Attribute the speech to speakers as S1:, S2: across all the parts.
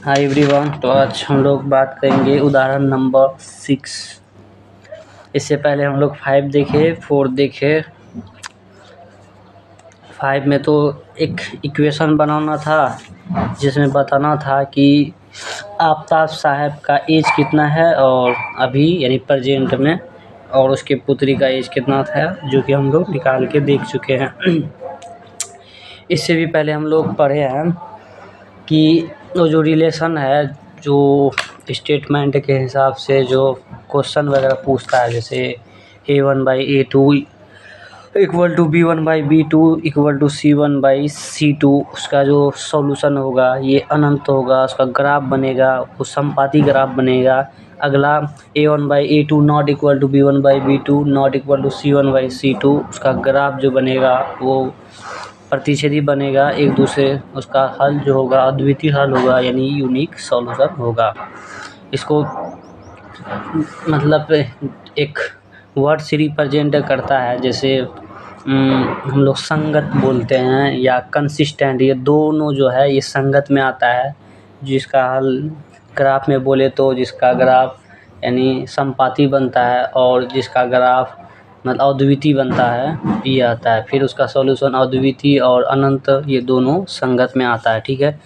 S1: Hi everyone. तो आज हम लोग बात करेंगे उदाहरण नंबर 6। इससे पहले हम लोग 5 देखे, 4 देखे। 5 में तो एक इक्वेशन बनाना था जिसमें बताना था कि आफ्ताब साहब का एज कितना है और अभी यानी प्रेजेंट में, और उसके पुत्री का एज कितना था, जो कि हम लोग निकाल के देख चुके हैं। इससे भी पहले हम लोग पढ़े हैं कि वो जो रिलेशन है, जो स्टेटमेंट के हिसाब से जो क्वेश्चन वगैरह पूछता है, जैसे A1/A2 equal to B1/B2 equal to C1/C2, उसका जो सॉल्यूशन होगा ये अनंत होगा, उसका ग्राफ बनेगा, वो समपाती ग्राफ बनेगा। अगला A1/A2 not equal to B1/B2 not equal to C1/C2, उसका ग्राफ जो बनेगा वो प्रतिच्छेदी बनेगा एक दूसरे, उसका हल जो होगा अद्वितीय हल होगा, यानी यूनिक सॉल्यूशन होगा। इसको मतलब एक वर्ड से रिप्रेजेंट करता है, जैसे हम लोग संगत बोलते हैं या कंसिस्टेंट, ये दोनों जो है ये संगत में आता है। जिसका हल ग्राफ में बोले तो जिसका ग्राफ यानी समपाती बनता है और जिसका ग्राफ मतलब अद्वितीय बनता है, ये आता है। फिर उसका सॉल्यूशन अद्वितीय और अनंत, ये दोनों संगत में आता है, ठीक है।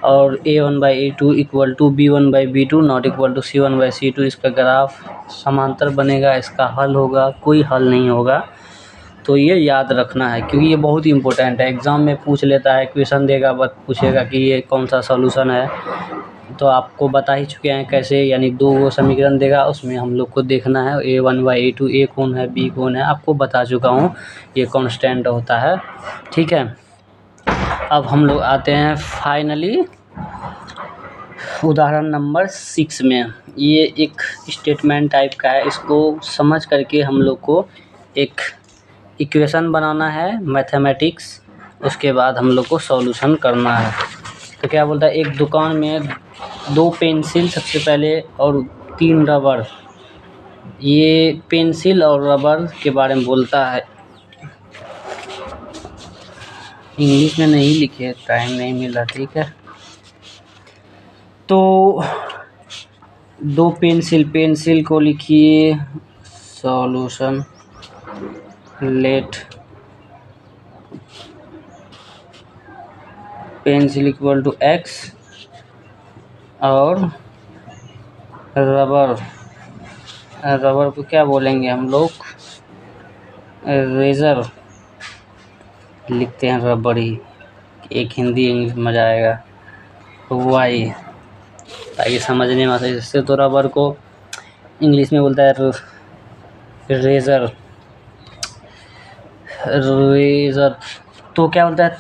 S1: और A1/A2 equal to B1/B2 not equal to C1/C2, इसका ग्राफ समांतर बनेगा, इसका हल होगा, कोई हल नहीं होगा। तो ये याद रखना है क्योंकि ये बहुत ही इम्पोर्टेंट है। एग्ज़ाम में पूछ लेता है, क्वेश्चन देगा, बस पूछेगा कि ये कौन सा सॉल्यूशन है। तो आपको बता ही चुके हैं कैसे, यानी 2 समीकरण देगा, उसमें हम लोग को देखना है A1/A2 A कौन है, B कौन है, आपको बता चुका हूँ, ये कांस्टेंट होता है, ठीक है। अब हम लोग आते हैं फाइनली उदाहरण नंबर 6 में। ये एक स्टेटमेंट टाइप का है, इसको समझ करके हम लोग को एक इक्वेशन बनाना है मैथमेटिक्स, उसके बाद हम लोग को सॉल्यूशन करना है। तो क्या बोलता है, एक दुकान में 2 पेंसिल सबसे पहले और 3 रबर। ये पेंसिल और रबर के बारे में बोलता है, इंग्लिश में नहीं लिखे, टाइम नहीं मिला, ठीक है। तो 2 पेंसिल को लिखिए solution let pencil equal to x और रबर को क्या बोलेंगे हम लोग, रेजर लिखते हैं, रबड़ी, एक हिंदी इंग्लिश मजा आएगा, y ताकि समझने में आसानी से। तो रबर को इंग्लिश में बोलता है रेजर। तो क्या बोलता है,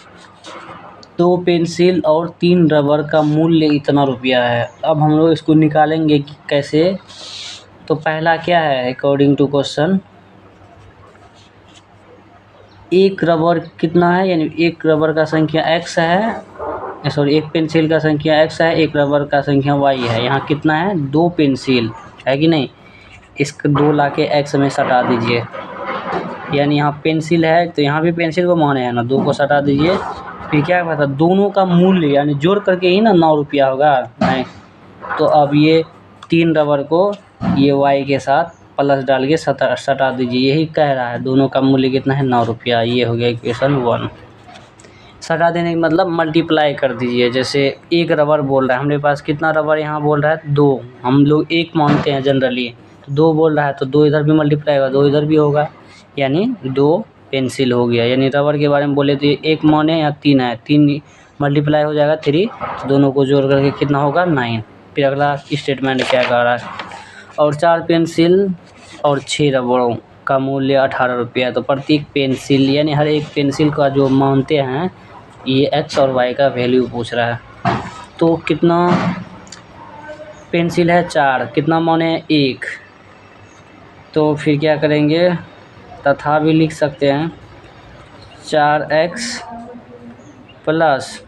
S1: 2 पेंसिल और 3 रबर का मूल्य इतना रुपया है। अब हम लोग इसको निकालेंगे कि कैसे। तो पहला क्या है, अकॉर्डिंग टू क्वेश्चन, एक रबर कितना है, यानी एक रबर का संख्या x है, सॉरी एक पेंसिल का संख्या x है, एक रबर का संख्या y है। यहाँ कितना है, 2 पेंसिल है कि नहीं, इसको 2 ला के x में सटा दीजिए, यानी यहाँ पेंसिल है तो यहाँ भी पेंसिल को माने है ना, 2 को सटा दीजिए। फिर क्या पता, दोनों का मूल्य यानी जोड़ करके ही ना 9 रुपया होगा, नहीं। तो अब ये 3 रबर को ये y के साथ प्लस डाल के सटा दीजिए, यही कह रहा है, दोनों का मूल्य कितना है, 9 रुपया। ये हो गया इक्वेशन 1। सटा देने का मतलब मल्टीप्लाई कर दीजिए। जैसे एक रबर बोल रहा है, हमारे पास कितना रबर यहाँ बोल रहा है, 2, हम लोग 1 मानते हैं जनरली, तो 2 बोल रहा है तो 2 इधर भी मल्टीप्लाई होगा, 2 इधर भी होगा, यानी 2 पेंसिल हो गया। यानी रबर के बारे में बोले तो 1 माने या 3 है, 3 मल्टीप्लाई हो जाएगा 3, तो दोनों को जोड़ करके कितना होगा, 9। फिर अगला स्टेटमेंट क्या कह रहा है, और 4 पेंसिल और 6 रबरों का मूल्य 18 रुपया। तो प्रत्येक पेंसिल यानी हर एक पेंसिल का जो मानते हैं, ये x और y का वैल्यू पूछ रहा है। तो कितना पेंसिल है, 4, कितना माने 1, तो फिर क्या करेंगे, तथा भी लिख सकते हैं, 4x plus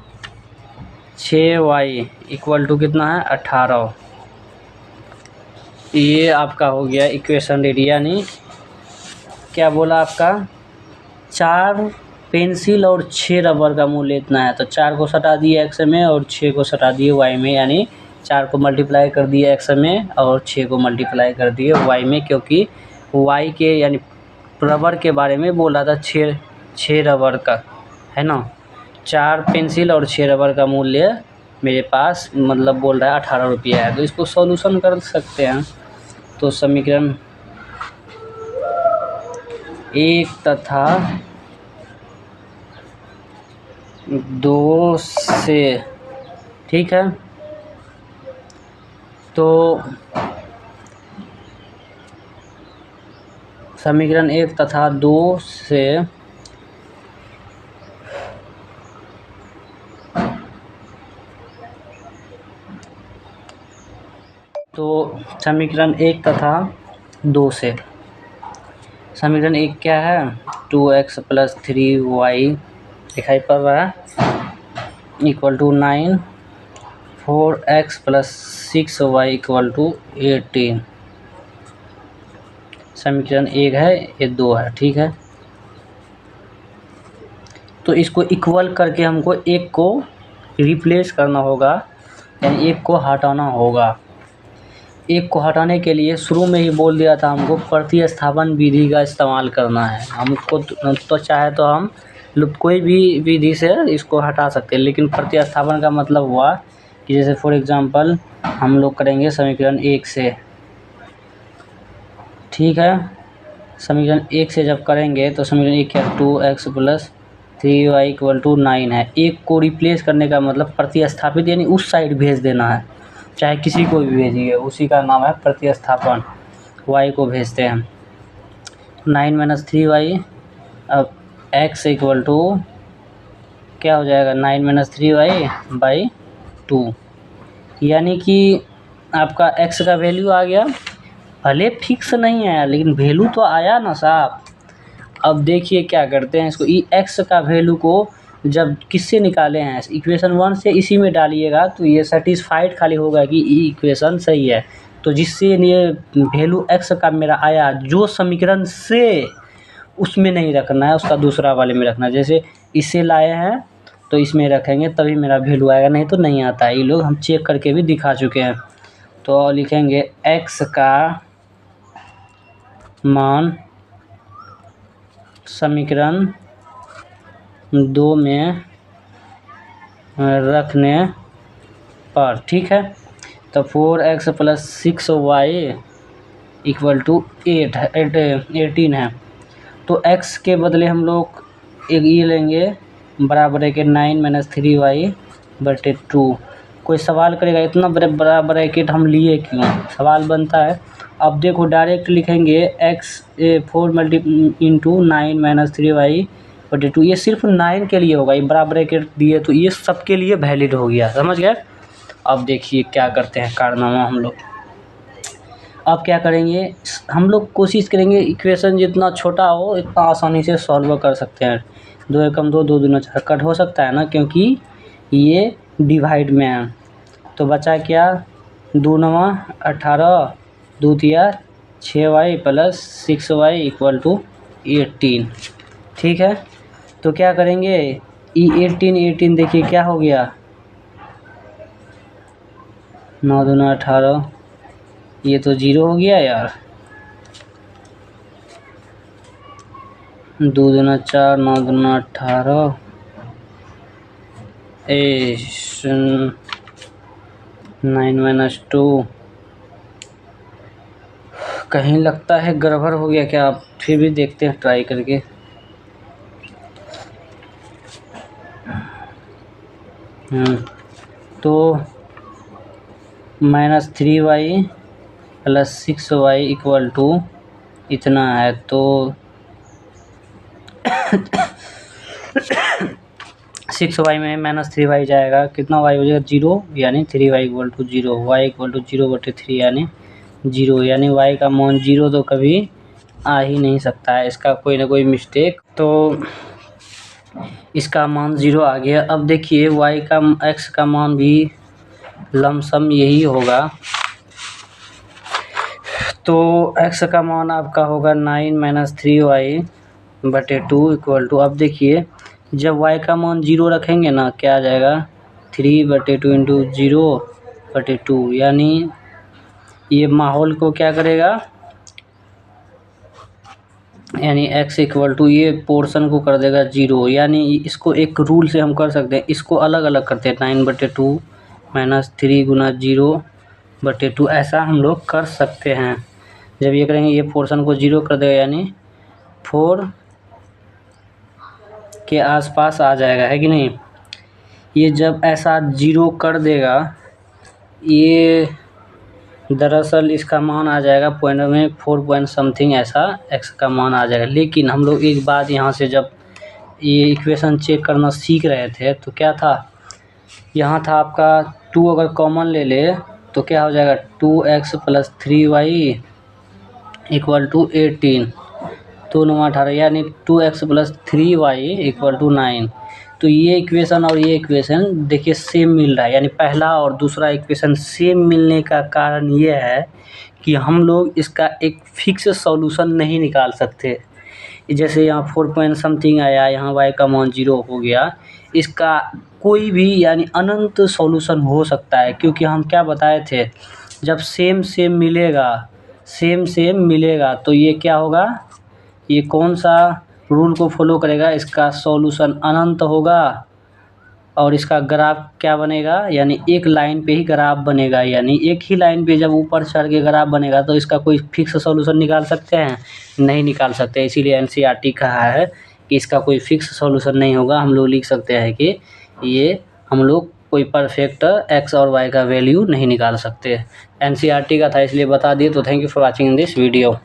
S1: 6y equal to कितना है, 18। ये आपका हो गया इक्वेशन रेडी। यानी क्या बोला आपका, 4 पेंसिल और 6 रबर का मूल्य इतना है, तो 4 को सटा दिए x में और 6 को सटा दिए y में, यानी 4 को मल्टीप्लाई कर दिए x में और 6 को मल्टीप्लाई कर दिए y में, क्योंकि y के यानी रबर के बारे में बोल रहा था, 6 रबर का है ना। 4 पेंसिल और 6 रबर का मूल्य मेरे पास मतलब बोल रहा है 18 रुपया है। तो इसको सॉल्यूशन कर सकते हैं। तो समीकरण 1 तथा 2 से, ठीक है, तो समीकरण 1 तथा 2 से तो समीकरण 1 तथा 2 से समीकरण 1 क्या है, 2x + 3y दिखाई पड़ रहा है equal to 9, 4x + 6y equal to 18। समीकरण 1 है, ये 2 है, ठीक है। तो इसको इक्वल करके हमको एक को रिप्लेस करना होगा, यानी एक को हटाना होगा। एक को हटाने के लिए शुरू में ही बोल दिया था हमको प्रतिस्थापन विधि का इस्तेमाल करना है। हमको तो चाहे तो हम कोई भी विधि से इसको हटा सकते हैं, लेकिन प्रतिस्थापन का मतलब हुआ कि जैसे फॉर एग्जांपल हम लोग करेंगे समीकरण 1 से, ठीक है। समीकरण 1 से जब करेंगे तो समीकरण 1 क्या, 2x + 3y इक्वल टू 9 है। एक को रिप्लेस करने का मतलब प्रतिस्थापित, यानी उस साइड भेज देना है, चाहे किसी को भी भेजिए, उसी का नाम है प्रतिस्थापन। y को भेजते हैं 9 - 3y। अब x इक्वल टू क्या हो जाएगा, 9 - 3y/2, यानी कि आपका x का वैल्यू आ गया, भले फिक्स नहीं आया लेकिन वैल्यू तो आया ना साहब। अब देखिए क्या करते हैं, इसको x का वैल्यू को जब किससे निकाले हैं, इक्वेशन 1 से, इसी में डालिएगा तो ये सेटिस्फाइड खाली होगा कि इक्वेशन सही है। तो जिससे ये वैल्यू x का मेरा आया, जो समीकरण से उसमें नहीं रखना है, उसका दूसरा वाले में रखना है। जैसे इसे लाए हैं तो इसमें रखेंगे तभी मेरा वैल्यू आएगा, नहीं तो नहीं आता है। ये लोग हम चेक करके भी दिखा चुके हैं। तो लिखेंगे x का मान समीकरण 2 में रखने पर, ठीक है। तो 4x + 6y इक्वल टू 18 है। तो x के बदले हम लोग एक ये लेंगे, बराबर है कि 9 - 3y/2। कोई सवाल करेगा इतना बड़ा ब्रैकेट हम लिए क्यों, सवाल बनता है। अब देखो डायरेक्ट लिखेंगे x 4 × 9 - 3y/2। ये सिर्फ 9 के लिए होगा, ये बड़ा ब्रैकेट दिए तो ये सबके लिए वैलिड हो गया, समझ गए। अब देखिए क्या करते हैं कारनामा हम लोग। अब क्या करेंगे, हम लोग कोशिश करेंगे इक्वेशन जितना छोटा हो इतना आसानी से सॉल्व कर सकते हैं। 2 एकम 2, 2 दूना 4, कट हो सकता है ना, क्योंकि ये डिवाइड में है। तो बचा क्या, 2 × 9 = 18, 2 × 3 = 6y + 6y इक्वल टू 18, ठीक है। तो क्या करेंगे, 18 देखिए क्या हो गया, 9 दूना 18, ये तो 0 हो गया यार। 2 दूना 4, 9 दूना 18, 9 - 2। कहीं लगता है गड़बड़ हो गया क्या, आप फिर भी देखते हैं ट्राई करके। तो -3y + 6y इक्वल टू इतना है। तो 6y में -3y जाएगा, कितना y हो जाएगा, 0, यानी 3y equal to 0, y equal to 0/3 यानी 0, यानी y का मान 0 तो कभी आ ही नहीं सकता है, इसका कोई ना कोई मिस्टेक। तो इसका मान 0 आ गया। अब देखिए x का मान भी लमसम यही होगा। तो x का मान आपका होगा 9 - 3y/2 इक्वल टू, अब देखिए जब y का मान 0 रखेंगे ना, क्या आ जाएगा 3/2 इंटू 0/2, यानी ये माहौल को क्या करेगा, यानी x इक्वल टू ये पोर्शन को कर देगा 0। यानी इसको एक रूल से हम कर सकते हैं, इसको अलग अलग करते हैं, 9/2 माइनस 3 गुना 0/2, ऐसा हम लोग कर सकते हैं। जब ये करेंगे ये पोर्शन को 0 कर देगा, यानी 4 के आसपास आ जाएगा, है कि नहीं। ये जब ऐसा 0 कर देगा, ये दरअसल इसका मान आ जाएगा पॉइंट में 4 पॉइंट समथिंग, ऐसा x का मान आ जाएगा। लेकिन हम लोग एक बात यहाँ से जब ये इक्वेशन चेक करना सीख रहे थे तो क्या था, यहाँ था आपका 2 अगर कॉमन ले ले तो क्या हो जाएगा 2x + 3y इक्वल टू 18, 2 9 18, यानी 2x + 3y इक्वल टू 9। तो ये इक्वेशन और ये इक्वेशन देखिए सेम मिल रहा है, यानी पहला और दूसरा इक्वेशन सेम मिलने का कारण ये है कि हम लोग इसका एक फिक्स सॉल्यूशन नहीं निकाल सकते। जैसे यहाँ 4 पॉइंट समथिंग आया, यहाँ y का मान 0 हो गया, इसका कोई भी यानी अनंत सॉल्यूशन हो सकता है, क्योंकि हम क्या बताए थे, जब सेम सेम मिलेगा तो ये क्या होगा, ये कौन सा रूल को फॉलो करेगा, इसका सॉल्यूशन अनंत होगा और इसका ग्राफ क्या बनेगा, यानी एक लाइन पे ही ग्राफ बनेगा। यानी एक ही लाइन पे जब ऊपर चढ़ के ग्राफ बनेगा तो इसका कोई फिक्स सॉल्यूशन निकाल सकते हैं, नहीं निकाल सकते। इसीलिए एनसीईआरटी कहा है कि इसका कोई फिक्स सॉल्यूशन नहीं होगा। हम लोग लिख सकते हैं कि ये हम लोग कोई परफेक्ट x और y का वैल्यू नहीं निकाल सकते। एनसीईआरटी का था इसलिए बता दिए। तो thank you for watching this video.